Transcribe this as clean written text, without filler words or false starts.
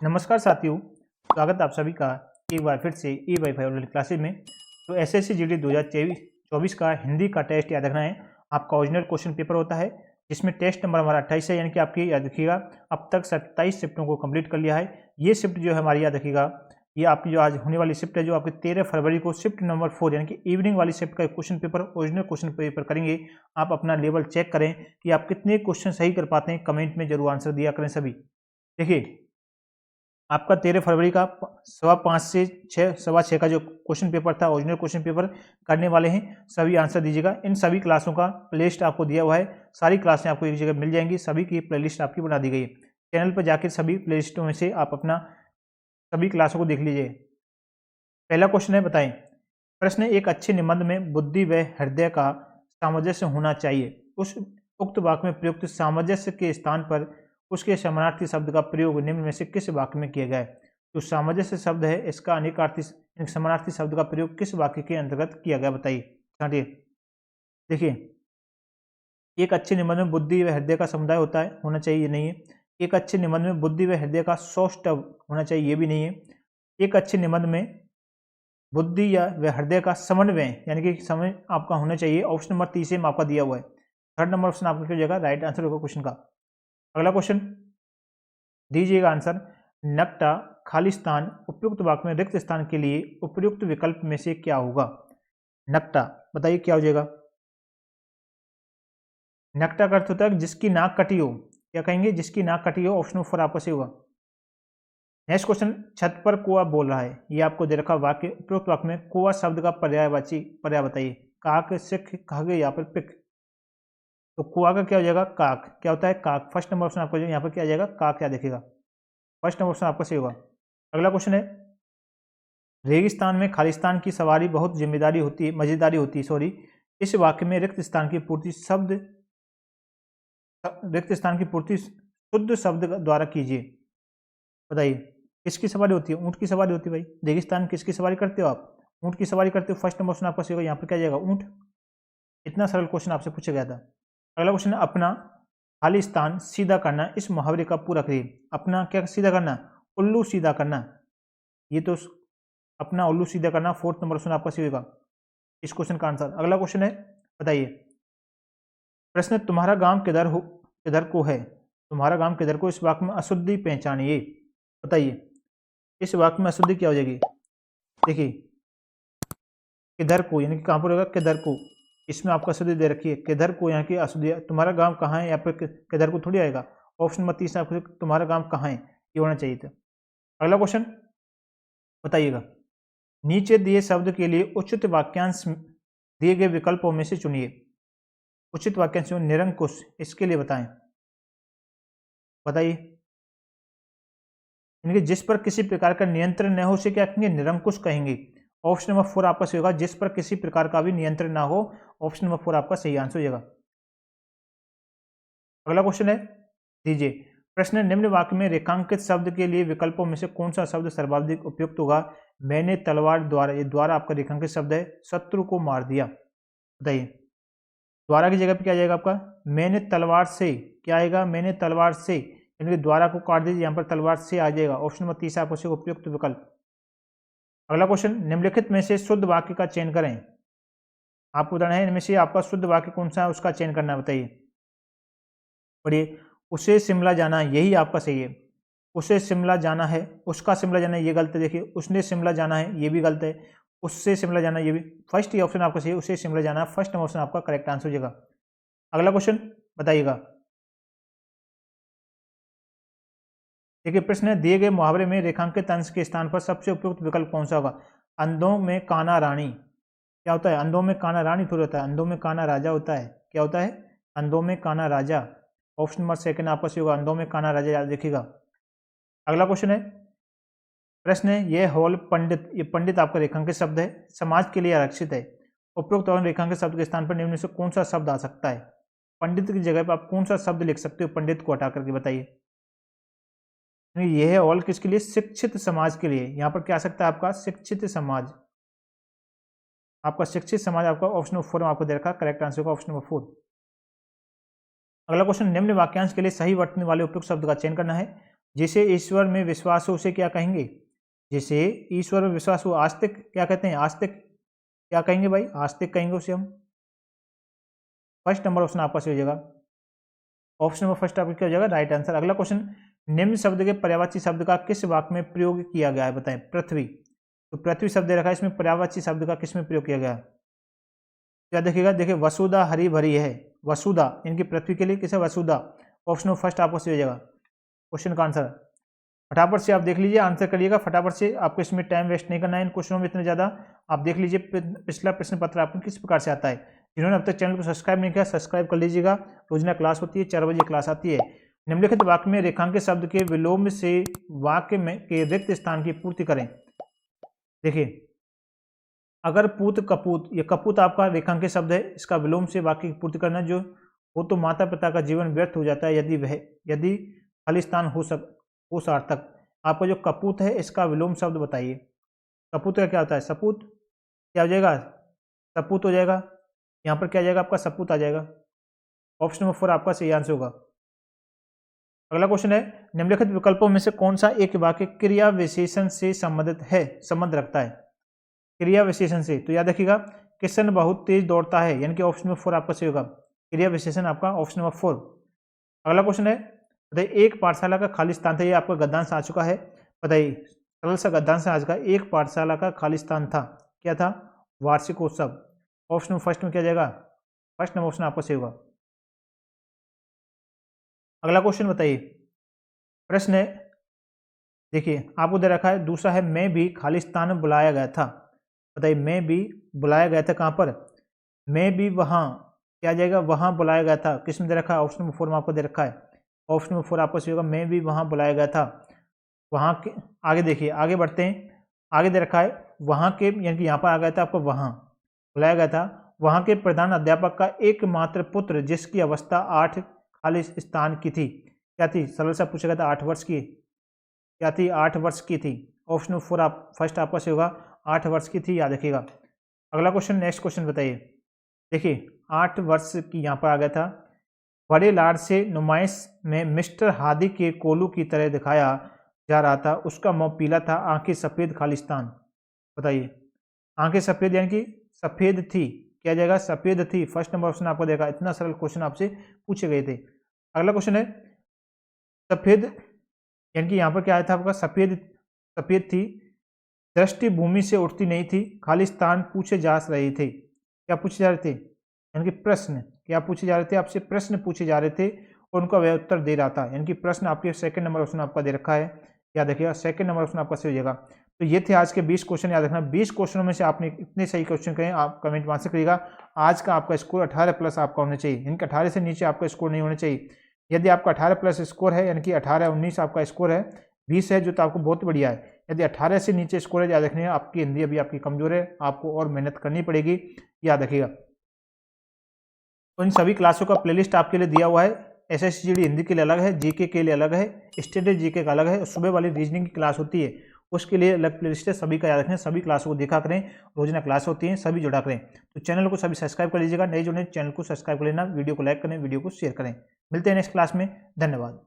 नमस्कार साथियों, स्वागत आप सभी का एक बार फिर से ई वाईफाई ऑनलाइन क्लासेज में। तो एसएससी जीडी 2024 का हिंदी का टेस्ट याद रखना है। आपका ओरिजिनल क्वेश्चन पेपर होता है जिसमें टेस्ट नंबर हमारा 28 है, यानी कि आपकी याद रखिएगा अब तक 27 शिफ्टों को कंप्लीट कर लिया है। ये शिफ्ट जो है हमारी याद रखिएगा, ये आपकी जो आज होने वाली शिफ्ट है जो आपकी 13 फरवरी को शिफ्ट नंबर 4 यानी कि इवनिंग वाली शिफ्ट का question paper original question paper करेंगे। आप अपना लेवल चेक करें कि आप कितने क्वेश्चन सही कर पाते हैं, कमेंट में जरूर आंसर दिया करें सभी। देखिए, आपका 13 फरवरी का 5:15 से 6:15 का जो क्वेश्चन पेपर था ओरिजिनल क्वेश्चन पेपर करने वाले हैं, सभी आंसर दीजिएगा। इन सभी क्लासों का प्लेलिस्ट आपको दिया हुआ है, सारी क्लासें आपको एक जगह मिल जाएंगी, सभी की प्लेलिस्ट आपकी बना दी गई है। चैनल पर जाकर सभी प्लेलिस्टों में से आप अपना सभी क्लासों को देख लीजिए। पहला क्वेश्चन है, बताएं प्रश्न है, एक अच्छे निबंध में बुद्धि व हृदय का सामंजस्य होना चाहिए। उस उक्त वाक्य में प्रयुक्त सामंजस्य के स्थान पर उसके समानार्थी शब्द का प्रयोग निम्न में से किस वाक्य में किया गया है। जो सामंजस्य शब्द है इसका अनेकार्थी समानार्थी शब्द का प्रयोग किस वाक्य के अंतर्गत किया गया, बताइए। देखिए, एक अच्छे निबंध में बुद्धि व हृदय का समुदाय होता है, होना चाहिए, ये नहीं है। एक अच्छे निबंध में बुद्धि व हृदय का सौष्ठव होना चाहिए, ये भी नहीं है। एक अच्छे निबंध में बुद्धि या व हृदय का समन्वय यानी कि समय आपका होना चाहिए। ऑप्शन नंबर 30 में आपका दिया हुआ है। थर्ड नंबर ऑप्शन आपका क्या जाएगा, राइट आंसर होगा क्वेश्चन का। अगला क्वेश्चन दीजिएगा आंसर। नक्टा खालिस्तान उपयुक्त वाक्य में रिक्त स्थान के लिए उपयुक्त विकल्प में से क्या होगा। नक्टा बताइए क्या हो जाएगा। नक्टा का अर्थ होता है जिसकी नाक कटी हो, क्या कहेंगे, जिसकी नाक कटी हो। ऑप्शन नंबर 4 आपका सही होगा। नेक्स्ट क्वेश्चन, छत पर कुआ बोल रहा है, ये आपको दे रखा वाक्य, उपयुक्त वाक्य में कुआ शब्द का पर्यायवाची पर्याय बताइए। काक, सिख, खग या फिर पिक। तो कुआ का क्या हो जाएगा, काक। क्या होता है, काक। फर्स्ट नंबर ऑप्शन आपको यहाँ पर क्या आ जाएगा, काक, क्या देखिएगा। फर्स्ट नंबर ऑप्शन आपका सही होगा। अगला क्वेश्चन है, रेगिस्तान में खालिस्तान की सवारी बहुत जिम्मेदारी होती है, मजेदारी होती है, सॉरी। इस वाक्य में रिक्त स्थान की पूर्ति शुद्ध शब्द द्वारा कीजिए, बताइए। किसकी सवारी होती है, ऊंट की सवारी होती है भाई। रेगिस्तान किसकी सवारी करते हो आप, ऊंट की सवारी करते हो। फर्स्ट नंबर ऑप्शन आपका सही होगा, यहाँ पर क्या जाएगा, ऊंट। इतना सरल क्वेश्चन आपसे पूछा गया था। अगला क्वेश्चन है, अपना खालिस्तान सीधा करना, इस मुहावरे का पूरा करिए। अपना क्या सीधा करना, उल्लू सीधा करना। ये तो अपना उल्लू सीधा करना फोर्थ नंबर ऑप्शन आपका सही होगा इस क्वेश्चन का आंसर। अगला क्वेश्चन है, बताइए प्रश्न, तुम्हारा गांव किधर को है। तुम्हारा गांव किधर को, इस वाक्य में अशुद्धि पहचानिए, बताइए। इस वाक्य में अशुद्धि क्या हो जाएगी। देखिए, किधर को यानी कि कहां पर होगा, किधर को। इसमें आपका अशुद्धि दे रखी है, किधर को, यहाँ की अशुद्धि। तुम्हारा गांव कहाँ है, यहाँ पर किधर को थोड़ी आएगा। ऑप्शन नंबर 30 आपको तुम्हारा गांव कहाँ है ये होना चाहिए था। अगला क्वेश्चन बताइएगा, नीचे दिए शब्द के लिए उचित वाक्यांश दिए गए विकल्पों में से चुनिए। उचित वाक्यांश निरंकुश, इसके लिए बताएं, बताइए। यानी कि जिस पर किसी प्रकार का नियंत्रण न हो उसे क्या कहेंगे, निरंकुश कहेंगे। ऑप्शन नंबर 4 आपका सही होगा, जिस पर किसी प्रकार का भी नियंत्रण ना हो। ऑप्शन नंबर 4 आपका सही आंसर हो जाएगा। अगला क्वेश्चन है, दीजिए प्रश्न, निम्न वाक्य में रेखांकित शब्द के लिए विकल्पों में से कौन सा शब्द सर्वाधिक उपयुक्त होगा। मैंने तलवार द्वारा, ये द्वारा आपका रेखांकित शब्द है, शत्रु को मार दिया, बताइए। द्वारा की जगह पे क्या जाएगा आपका, मैंने तलवार से, क्या आएगा, मैंने तलवार से, यानी कि द्वारा को काट दीजिए, यहाँ पर तलवार से आ जाएगा। ऑप्शन नंबर 30 आपको उपयुक्त विकल्प। अगला क्वेश्चन, निम्नलिखित में से शुद्ध वाक्य का चयन करें। आपको बताना है इनमें से आपका शुद्ध वाक्य कौन सा है, उसका चयन करना है, बताइए। पढ़िए, उसे शिमला जाना, यही आपका सही है। उसे शिमला जाना है, उसका शिमला जाना है, ये गलत है। देखिए, उसने शिमला जाना है, ये भी गलत है। उससे शिमला जाना, ये भी। फर्स्ट ही ऑप्शन आपका सही है, उसे शिमला जाना। फर्स्ट ऑप्शन आपका करेक्ट आंसर हो जाएगा। अगला क्वेश्चन बताइएगा। देखिए, प्रश्न है, दिए गए मुहावरे में रेखांकित अंश के स्थान पर सबसे उपयुक्त विकल्प कौन सा होगा। अंधों में काना रानी, क्या होता है, अंधों में काना रानी थोड़ा होता है, अंधों में काना राजा होता है। क्या होता है, अंधों में काना राजा। ऑप्शन नंबर 2 आपका सही होगा, अंधों में काना राजा, याद देखिएगा। अगला क्वेश्चन है, प्रश्न है, यह हॉल पंडित, ये पंडित आपका रेखांकित शब्द है, समाज के लिए आरक्षित है। उपरोक्त रेखांकित शब्द के स्थान पर निम्न से कौन सा शब्द आ सकता है। पंडित की जगह पर आप कौन सा शब्द लिख सकते हो, पंडित को हटा करके, बताइए। यह है हॉल किसके लिए, शिक्षित समाज के लिए। यहाँ पर क्या आ सकता है आपका, शिक्षित समाज। आपका शिक्षित समाज आपका ऑप्शन नंबर 4 में आपको दे रखा, करेक्ट आंसर होगा ऑप्शन नंबर 4। अगला क्वेश्चन, निम्न वाक्यांश के लिए सही वर्तने वाले उपयुक्त शब्द का चयन करना है। जिसे ईश्वर में विश्वास हो उसे क्या कहेंगे? जिसे ईश्वर में विश्वास हो, आस्तिक क्या कहते हैं? आस्तिक क्या कहेंगे भाई? आस्तिक कहेंगे उसे हम। फर्स्ट नंबर ऑप्शन आपका सही हो जाएगा। ऑप्शन नंबर फर्स्ट आपका क्या हो जाएगा? Right answer. अगला क्वेश्चन, निम्न शब्द के पर्यायवाची शब्द का किस वाक्य में प्रयोग किया गया है? बताएं। पृथ्वी, तो पृथ्वी शब्द दे रखा है, इसमें पर्यायवाची शब्द का किस में प्रयोग किया गया है? क्या देखिएगा, देखिए वसुधा हरी भरी है, वसुधा इनकी पृथ्वी के लिए किस है? वसुधा। ऑप्शन नंबर फर्स्ट आपको सही हो जाएगा क्वेश्चन का आंसर। फटाफट से आप देख लीजिए, आंसर करिएगा फटाफट से, आपको इसमें टाइम वेस्ट नहीं करना है इन क्वेश्चनों में इतने ज़्यादा। आप देख लीजिए पिछला प्रश्न पत्र आपको किस प्रकार से आता है। जिन्होंने अब तक चैनल को सब्सक्राइब नहीं किया, सब्सक्राइब कर लीजिएगा। रोजाना क्लास होती है, 4 बजे क्लास आती है। निम्नलिखित वाक्य में रेखांकित शब्द के विलोम से वाक्य में के रिक्त स्थान की पूर्ति करें। देखिए, अगर पूत कपूत, ये कपूत आपका रेखांकित शब्द है, इसका विलोम से वाक्य की पूर्ति करना, जो वो तो माता पिता का जीवन व्यर्थ हो जाता है यदि खालिस्तान हो सार्थक। आपका जो कपूत है इसका विलोम शब्द बताइए। कपूत का क्या होता है? सपूत। क्या हो जाएगा? सपूत हो जाएगा। यहाँ पर क्या आ जाएगा आपका? सपूत आ जाएगा। ऑप्शन नंबर 4 आपका सही आंसर होगा। अगला क्वेश्चन है, निम्नलिखित विकल्पों में से कौन सा एक वाक्य क्रिया विशेषण से संबंध रखता है? क्रिया विशेषण से, तो याद रखिएगा, किशन बहुत तेज दौड़ता है, यानी कि ऑप्शन नंबर 4 आपका सही होगा। क्रिया विशेषण आपका ऑप्शन नंबर 4। अगला क्वेश्चन है, बताइए एक पाठशाला का खाली स्थान था, ये आपका गद्यांश आ चुका है। बताइए सरल सा गद्यांश आज का, एक पाठशाला का खाली स्थान था, क्या था? वार्षिकोत्सव। ऑप्शन नंबर फर्स्ट में क्या जाएगा? फर्स्ट नंबर ऑप्शन आपका सही होगा। अगला क्वेश्चन बताइए, प्रश्न है, देखिए आपको दे रखा है, दूसरा है मैं भी खालिस्तान बुलाया गया था। बताइए मैं भी बुलाया गया था कहाँ पर? मैं भी वहाँ, क्या जाएगा? वहाँ बुलाया गया था। किस में दे रखा है? ऑप्शन नंबर 4 में आपको दे रखा है। ऑप्शन नंबर 4 आपको सही होगा, मैं भी वहाँ बुलाया गया था। वहाँ के आगे देखिए, आगे बढ़ते हैं, आगे दे रखा है वहाँ के, यानी कि यहाँ पर आ गया था आपको, वहाँ बुलाया गया था। वहाँ के प्रधान अध्यापक का एकमात्र पुत्र जिसकी अवस्था 8 खालिस्तान की थी, क्या थी? सरल सा पूछा गया था, 8 वर्ष की, क्या थी? 8 वर्ष की थी। ऑप्शन नंबर 4 आप फर्स्ट आपका सही होगा, 8 वर्ष की थी, याद रखिएगा। अगला क्वेश्चन, नेक्स्ट क्वेश्चन बताइए। देखिए 8 वर्ष की यहाँ पर आ गया था। बड़े लाड से नुमाइश में मिस्टर हादी के कोलू की तरह दिखाया जा रहा था, उसका मुंह पीला था, आंखें सफ़ेद, खालिस्तान। बताइए, आंखें सफ़ेद यानी कि सफ़ेद थी, क्या जाएगा? सफ़ेद थी। फर्स्ट नंबर ऑप्शन आपको देगा। इतना सरल क्वेश्चन आपसे पूछे गए थे। अगला क्वेश्चन है, सफ़ेद यानी कि यहाँ पर क्या आया था आपका? सफ़ेद थी, दृष्टि भूमि से उठती नहीं थी, खालिस्तान पूछे जा रहे थे। क्या पूछे जा रहे थे? यानी कि प्रश्न, क्या पूछे जा रहे थे? आपसे प्रश्न पूछे जा रहे थे और उनका वह उत्तर दे रहा था, यानी कि प्रश्न आपके सेकंड नंबर ऑप्शन आपका दे रखा है, याद रखिएगा। सेकंड नंबर ऑप्शन आपका सही हो जाएगा। तो ये थे आज के 20 क्वेश्चन, याद रखना। 20 क्वेश्चनों में से आपने इतने सही क्वेश्चन करें, आप कमेंट में आंसर करिएगा। आज का आपका स्कोर 18 प्लस आपका होना चाहिए, यानी कि 18 से नीचे आपका स्कोर नहीं होना चाहिए। यदि आपका 18 प्लस स्कोर है, यानी कि 18-19 आपका स्कोर है, 20 है जो, तो आपको बहुत बढ़िया है। यदि 18 से नीचे स्कोर है, याद रखने, आपकी हिंदी अभी आपकी कमजोर है, आपको और मेहनत करनी पड़ेगी, याद रखिएगा। तो इन सभी क्लासों का प्लेलिस्ट आपके लिए दिया हुआ है। SSGD हिंदी के लिए अलग है, जीके के लिए अलग है, स्टैंडर्ड जीके का अलग है, और सुबह वाली रीजनिंग की क्लास होती है उसके लिए अलग प्लेलिस्ट है। सभी का याद रखें, सभी क्लासों को देखा करें, रोजाना क्लास होती है, सभी जुड़ा करें। तो चैनल को सभी सब्सक्राइब कर लीजिएगा, नए जुड़े चैनल को सब्सक्राइब कर लेना, वीडियो को लाइक करें, वीडियो को शेयर करें। मिलते हैं नेक्स्ट क्लास में, धन्यवाद।